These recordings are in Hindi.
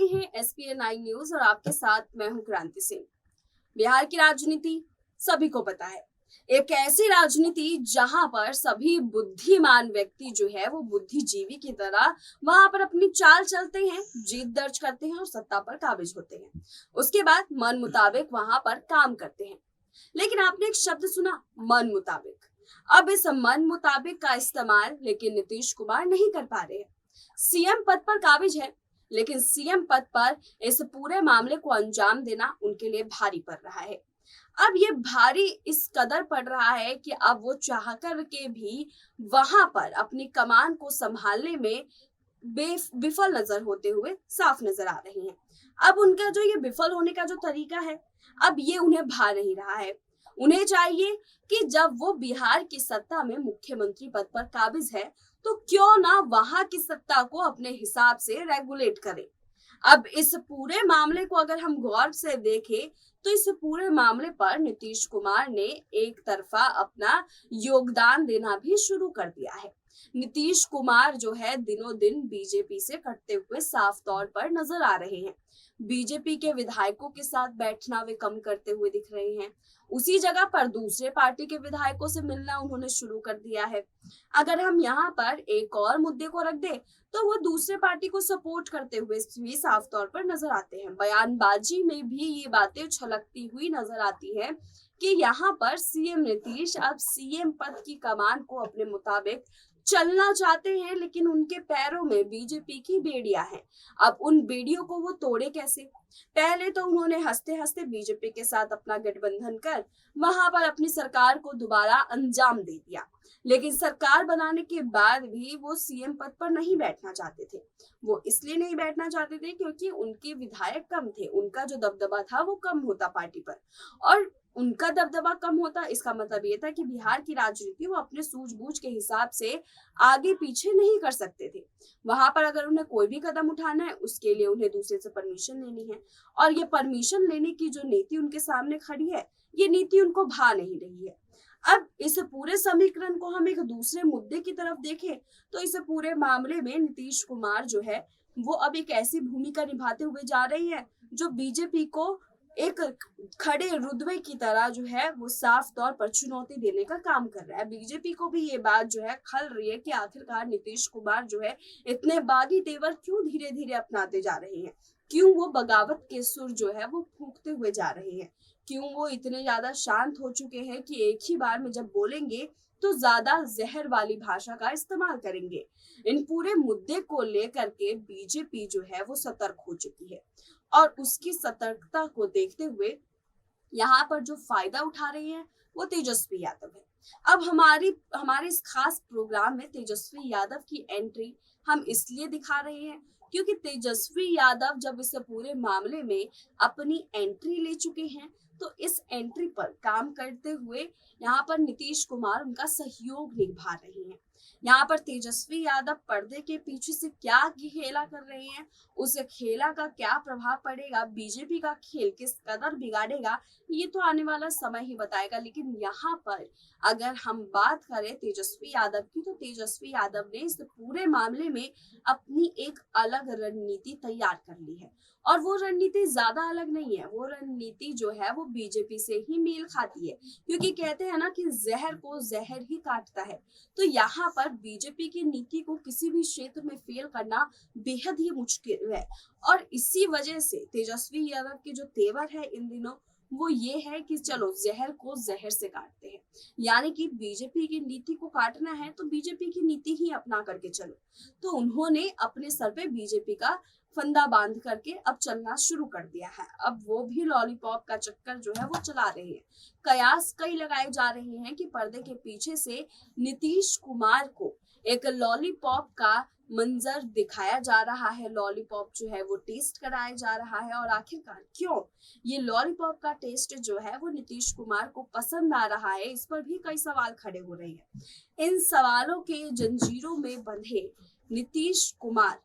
हैं SPN9 न्यूज और आपके साथ मैं हूं क्रांति सिंह। बिहार की राजनीति सभी को पता है, एक ऐसी राजनीति जहां पर सभी बुद्धिमान व्यक्ति जो है वो बुद्धिजीवी की तरह वहां पर अपनी चाल चलते हैं, जीत दर्ज करते हैं और सत्ता पर काबिज होते हैं। उसके बाद मन मुताबिक वहां पर काम करते हैं। लेकिन आपने एक शब्द सुना, मन मुताबिक। अब इस मन मुताबिक का इस्तेमाल लेकिन नीतीश कुमार नहीं कर पा रहे हैं। सीएम पद पर काबिज है, लेकिन सीएम पद पर इस पूरे मामले को अंजाम देना उनके लिए भारी पड़ रहा है। अब ये भारी इस कदर पड़ रहा है कि अब वो चाह कर के भी वहां पर अपनी कमान को संभालने में विफल नजर होते हुए साफ नजर आ रहे हैं। अब उनका जो ये विफल होने का जो तरीका है, अब ये उन्हें भा नहीं रहा है। उन्हें चाहिए कि जब वो बिहार की सत्ता में मुख्यमंत्री पद पर काबिज है, तो क्यों ना वहां की सत्ता को अपने हिसाब से रेगुलेट करें। अब इस पूरे मामले को अगर हम गौर से देखें तो इस पूरे मामले पर नीतीश कुमार ने एक तरफा अपना योगदान देना भी शुरू कर दिया है। नीतीश कुमार जो है दिनों दिन बीजेपी से कटते हुए साफ तौर पर नजर आ रहे हैं। बीजेपी के विधायकों के साथ बैठना वे कम करते हुए दिख रहे हैं। उसी जगह पर दूसरे पार्टी के विधायकों से मिलना उन्होंने शुरू कर दिया है। अगर हम यहाँ पर एक और मुद्दे को रख दे तो वो दूसरे पार्टी को सपोर्ट करते हुए भी साफ तौर पर नजर आते हैं। बयानबाजी में भी ये बातें छलकती हुई नजर आती है कि यहाँ पर सीएम नीतीश अब सीएम पद की कमान को अपने मुताबिक चलना चाहते हैं, लेकिन उनके पैरों में बीजेपी की बेड़ियां हैं। अब उन बेड़ियों को वो तोड़े कैसे? पहले तो उन्होंने हंसते हंसते बीजेपी के साथ अपना गठबंधन कर वहां पर अपनी सरकार को दोबारा अंजाम दे दिया, लेकिन सरकार बनाने के बाद भी वो सीएम पद पर नहीं बैठना चाहते थे। वो इसलिए नहीं बैठना चाहते थे क्योंकि उनके विधायक कम थे, उनका जो दबदबा था वो कम होता पार्टी पर, और उनका दबदबा कम होता इसका मतलब ये था कि बिहार की राजनीति वो अपने सूझबूझ के हिसाब से आगे पीछे नहीं कर सकते थे। वहां पर अगर उन्हें कोई भी कदम उठाना है उसके लिए उन्हें दूसरे से परमिशन लेनी है, और ये परमिशन लेने की जो नीति उनके सामने खड़ी है, ये नीति उनको भा नहीं रही है। अब इस पूरे समीकरण को हम एक दूसरे मुद्दे की तरफ देखें तो इस पूरे मामले में नीतीश कुमार जो है वो अब एक ऐसी भूमिका निभाते हुए जा रही है जो बीजेपी को एक खड़े रुतबे की तरह जो है वो साफ तौर पर चुनौती देने का काम कर रहा है। बीजेपी को भी ये बात जो है खल रही है कि आखिरकार नीतीश कुमार जो है इतने बागी तेवर क्यों धीरे धीरे अपनाते जा रहे हैं, क्यों वो बगावत के सुर जो है वो फूंकते हुए जा रहे हैं, क्यों वो इतने ज्यादा शांत हो चुके हैं कि एक ही बार में जब बोलेंगे तो ज्यादा जहर वाली भाषा का इस्तेमाल करेंगे। इन पूरे मुद्दे को लेकर के बीजेपी जो है वो सतर्क हो चुकी है, और उसकी सतर्कता को देखते हुए यहाँ पर जो फायदा उठा रहे हैं वो तेजस्वी यादव है। अब हमारे इस खास प्रोग्राम में तेजस्वी यादव की एंट्री हम इसलिए दिखा रहे हैं क्योंकि तेजस्वी यादव जब इस पूरे मामले में अपनी एंट्री ले चुके हैं, तो इस एंट्री पर काम करते हुए यहाँ पर नीतीश कुमार उनका सहयोग निभा रहे हैं। यहाँ पर तेजस्वी यादव पर्दे के पीछे से क्या खेला कर रहे हैं, उस खेला का क्या प्रभाव पड़ेगा, बीजेपी का खेल किस कदर बिगाड़ेगा, ये तो आने वाला समय ही बताएगा। लेकिन यहाँ पर अगर हम बात करें तेजस्वी यादव की, तो तेजस्वी यादव ने इस पूरे मामले में अपनी एक अलग रणनीति तैयार कर ली है, और वो रणनीति ज्यादा अलग नहीं है। वो रणनीति जो है वो बीजेपी से ही मेल खाती है, क्योंकि कहते हैं ना कि जहर को जहर ही काटता है। तो यहाँ पर बीजेपी की नीति को किसी भी क्षेत्र में फेल करना बेहद ही मुश्किल है, और इसी वजह से तेजस्वी यादव की जो तेवर है इन दिनों वो ये है कि चलो जहर को जहर से काटते हैं, यानी कि बीजेपी की नीति को काटना है तो बीजेपी की नीति ही अपना करके चलो। तो उन्होंने अपने सर पे बीजेपी का फंदा बांध करके अब चलना शुरू कर दिया है। अब वो भी लॉलीपॉप का चक्कर जो है वो चला रहे हैं। कयास कई लगाए जा रहे हैं कि पर्दे के पीछे से नीतीश कुमार को एक लॉलीपॉप का मंजर दिखाया जा रहा है, लॉलीपॉप जो है वो टेस्ट कराया जा रहा है, और आखिरकार क्यों ये लॉलीपॉप का टेस्ट जो है वो नीतीश कुमार को पसंद आ रहा है, इस पर भी कई सवाल खड़े हो रहे हैं। इन सवालों के जंजीरों में बंधे नीतीश कुमार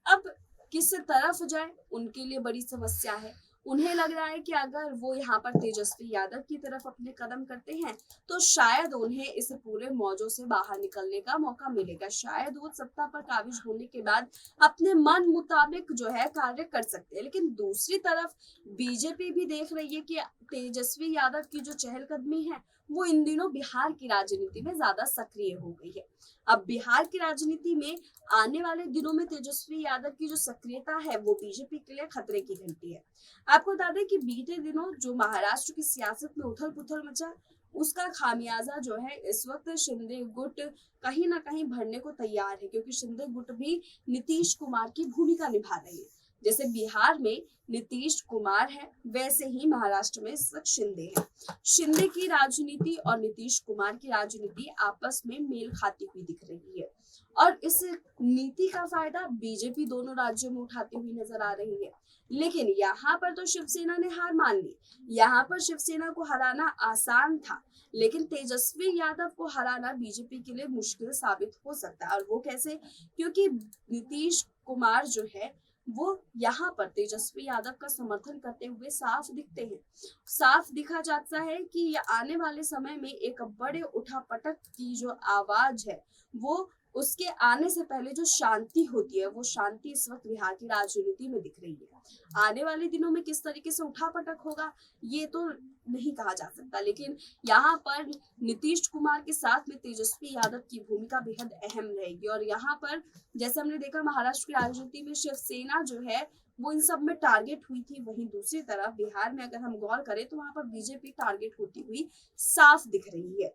अब किस तरफ जाए उनके लिए बड़ी समस्या है। उन्हें लग रहा है कि अगर वो यहाँ पर तेजस्वी यादव की तरफ अपने कदम करते हैं तो शायद उन्हें इस पूरे मौजों से बाहर निकलने का मौका मिलेगा। शायद वो सत्ता पर काबिज होने के बाद अपने मन मुताबिक जो है कार्य कर सकते हैं। लेकिन दूसरी तरफ बीजेपी भी देख रही है कि तेजस्वी यादव की जो चहलकदमी है वो इन दिनों बिहार की राजनीति में ज्यादा सक्रिय हो गई है। अब बिहार की राजनीति में आने वाले दिनों में तेजस्वी यादव की जो सक्रियता है वो बीजेपी के लिए खतरे की घंटी है। आपको बता दें कि बीते दिनों जो महाराष्ट्र की सियासत में उथल पुथल मचा, उसका खामियाजा जो है इस वक्त शिंदे गुट कहीं ना कहीं भरने को तैयार है, क्योंकि शिंदे गुट भी नीतीश कुमार की भूमिका निभा रही है। जैसे बिहार में नीतीश कुमार है, वैसे ही महाराष्ट्र में इस वक्त शिंदे है। शिंदे की राजनीति और नीतीश कुमार की राजनीति आपस में मेल खाती हुई दिख रही है और इस नीति का फायदा बीजेपी दोनों राज्यों में उठाती हुई नजर आ रही है। लेकिन यहाँ पर तो शिवसेना ने हार मान ली। यहाँ पर शिवसेना को हराना आसान था, लेकिन तेजस्वी यादव को हराना बीजेपी के लिए मुश्किल साबित हो सकता है। और वो कैसे? क्योंकि नीतीश कुमार जो है वो यहाँ पर तेजस्वी यादव का समर्थन करते हुए साफ दिखते हैं। साफ दिखा जाता है कि ये आने वाले समय में एक बड़े उठापटक की जो आवाज है वो उसके आने से पहले जो शांति होती है वो शांति इस वक्त बिहार की राजनीति में दिख रही है। आने वाले दिनों में किस तरीके से उठापटक होगा ये तो नहीं कहा जा सकता, लेकिन यहाँ पर नीतीश कुमार के साथ में तेजस्वी यादव की भूमिका बेहद अहम रहेगी। और यहाँ पर जैसे हमने देखा महाराष्ट्र की राजनीति में शिवसेना जो है वो इन सब में टारगेट हुई थी, वहीं दूसरी तरफ बिहार में अगर हम गौर करें तो वहां पर बीजेपी टारगेट होती हुई साफ दिख रही है।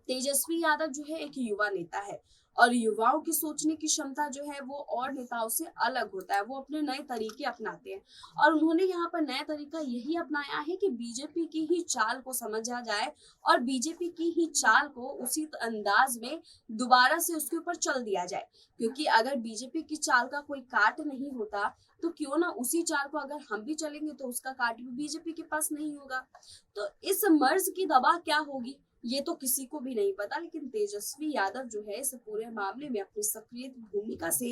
तेजस्वी यादव जो है एक युवा नेता है और युवाओं की सोचने की क्षमता जो है वो और नेताओं से अलग होता है। वो अपने नए तरीके अपनाते हैं और उन्होंने यहाँ पर नया तरीका यही अपनाया है कि बीजेपी की ही चाल को समझा जाए और बीजेपी की ही चाल को उसी अंदाज में दोबारा से उसके ऊपर चल दिया जाए। क्योंकि अगर बीजेपी की चाल का कोई काट नहीं होता तो क्यों ना उसी चाल को अगर हम भी चलेंगे तो उसका काट भी बीजेपी के पास नहीं होगा। तो इस मर्ज की दवा क्या होगी ये तो किसी को भी नहीं पता, लेकिन तेजस्वी यादव जो है इस पूरे मामले में अपनी सक्रिय भूमिका से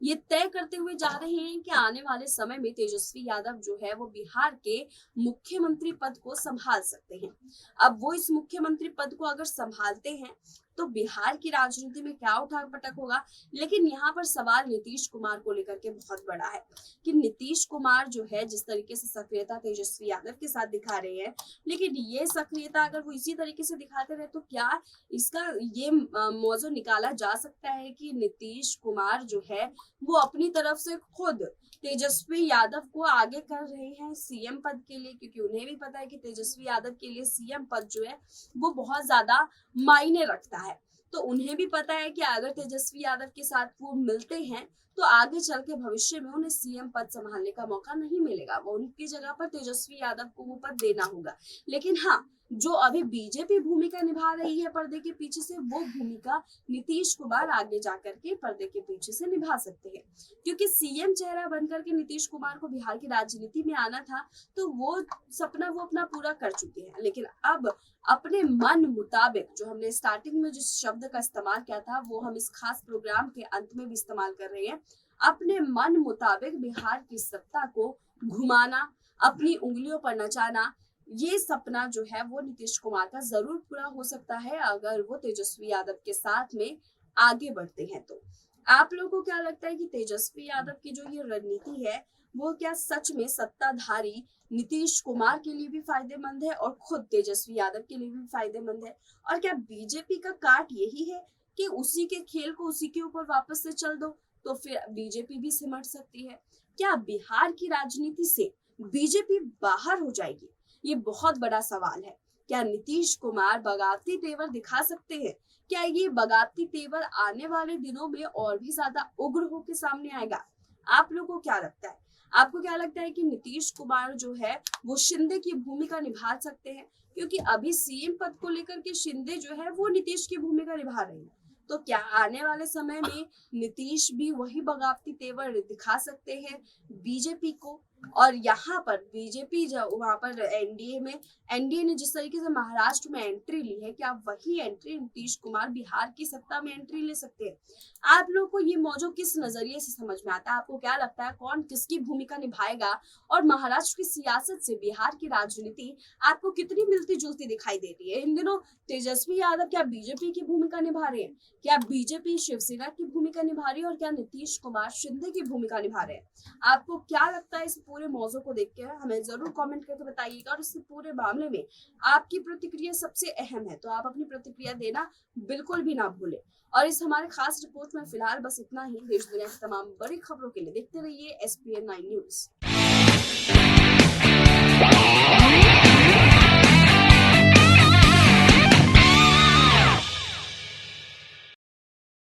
ये तय करते हुए जा रहे हैं कि आने वाले समय में तेजस्वी यादव जो है वो बिहार के मुख्यमंत्री पद को संभाल सकते हैं। अब वो इस मुख्यमंत्री पद को अगर संभालते हैं तो बिहार की राजनीति में क्या उठापटक होगा। लेकिन यहाँ पर सवाल नीतीश कुमार को लेकर के बहुत बड़ा है कि नीतीश कुमार जो है जिस तरीके से सक्रियता तेजस्वी यादव के साथ दिखा रहे हैं, लेकिन ये सक्रियता अगर वो इसी तरीके से दिखाते रहे तो क्या इसका ये मौजू निकाला जा सकता है कि नीतीश कुमार जो है वो अपनी तरफ से खुद तेजस्वी यादव को आगे कर रहे हैं सीएम पद के लिए, क्योंकि उन्हें भी पता है कि तेजस्वी यादव के लिए सीएम पद जो है वो बहुत ज्यादा मायने रखता है। तो उन्हें भी पता है कि अगर तेजस्वी यादव के साथ वो मिलते हैं तो आगे चल के भविष्य में उन्हें सीएम पद संभालने का मौका नहीं मिलेगा, वो उनकी जगह पर तेजस्वी यादव को वो पद देना होगा। लेकिन हाँ, जो अभी बीजेपी भूमिका निभा रही है पर्दे के पीछे से, वो भूमिका नीतीश कुमार आगे जाकर के पर्दे के पीछे से निभा सकते हैं। क्योंकि सीएम चेहरा बनकर के नीतीश कुमार को बिहार की राजनीति में आना था तो वो सपना वो अपना पूरा कर चुके हैं। लेकिन अब अपने मन मुताबिक, जो हमने स्टार्टिंग में जिस शब्द का इस्तेमाल किया था वो हम इस खास प्रोग्राम के अंत में भी इस्तेमाल कर रहे हैं, अपने मन मुताबिक बिहार की सत्ता को घुमाना, अपनी उंगलियों पर नचाना, ये सपना जो है वो नीतीश कुमार का जरूर पूरा हो सकता है अगर वो तेजस्वी यादव के साथ में आगे बढ़ते हैं। तो आप लोगों को क्या लगता है कि तेजस्वी यादव की जो ये रणनीति है वो क्या सच में सत्ताधारी नीतीश कुमार के लिए भी फायदेमंद है और खुद तेजस्वी यादव के लिए भी फायदेमंद है? और क्या बीजेपी का काट यही है कि उसी के खेल को उसी के ऊपर वापस से चल दो तो फिर बीजेपी भी सिमट सकती है? क्या बिहार की राजनीति से बीजेपी बाहर हो जाएगी? ये बहुत बड़ा सवाल है। क्या नीतीश कुमार बगावती तेवर दिखा सकते हैं? क्या ये बगावती तेवर आने वाले दिनों में और भी ज्यादा उग्र होकर सामने आएगा? आप लोगों को क्या लगता है? आपको क्या लगता है कि नीतीश कुमार जो है वो शिंदे की भूमिका निभा सकते हैं? क्योंकि अभी सीएम पद को लेकर के शिंदे जो है वो नीतीश की भूमिका निभा रहे हैं। तो क्या आने वाले समय में नीतीश भी वही बगावती तेवर दिखा सकते हैं बीजेपी को? और यहाँ पर बीजेपी जो वहां पर एनडीए ने जिस तरीके से महाराष्ट्र में एंट्री ली है, क्या वही एंट्री नीतीश कुमार बिहार की सत्ता में एंट्री ले सकते हैं? आप लोगों को ये मौजू किस नजरिए से समझ में आता है? आपको क्या लगता है कौन किसकी भूमिका निभाएगा? और महाराष्ट्र की सियासत से बिहार की राजनीति आपको कितनी मिलती जुलती दिखाई दे रही है? इन दिनों तेजस्वी यादव क्या बीजेपी की भूमिका निभा रहे हैं? क्या बीजेपी शिवसेना की भूमिका निभा रही है? और क्या नीतीश कुमार शिंदे की भूमिका निभा रहे हैं? आपको क्या लगता है इस पूरे मौजू को देख के? हमें जरूर कमेंट करके बताइएगा। और इस पूरे मामले में आपकी प्रतिक्रिया सबसे अहम है, तो आप अपनी प्रतिक्रिया देना बिल्कुल भी ना भूलें। और इस हमारे खास रिपोर्ट में फिलहाल बस इतना ही। देश दुनिया की तमाम बड़ी खबरों के लिए देखते रहिए SPN 9 न्यूज।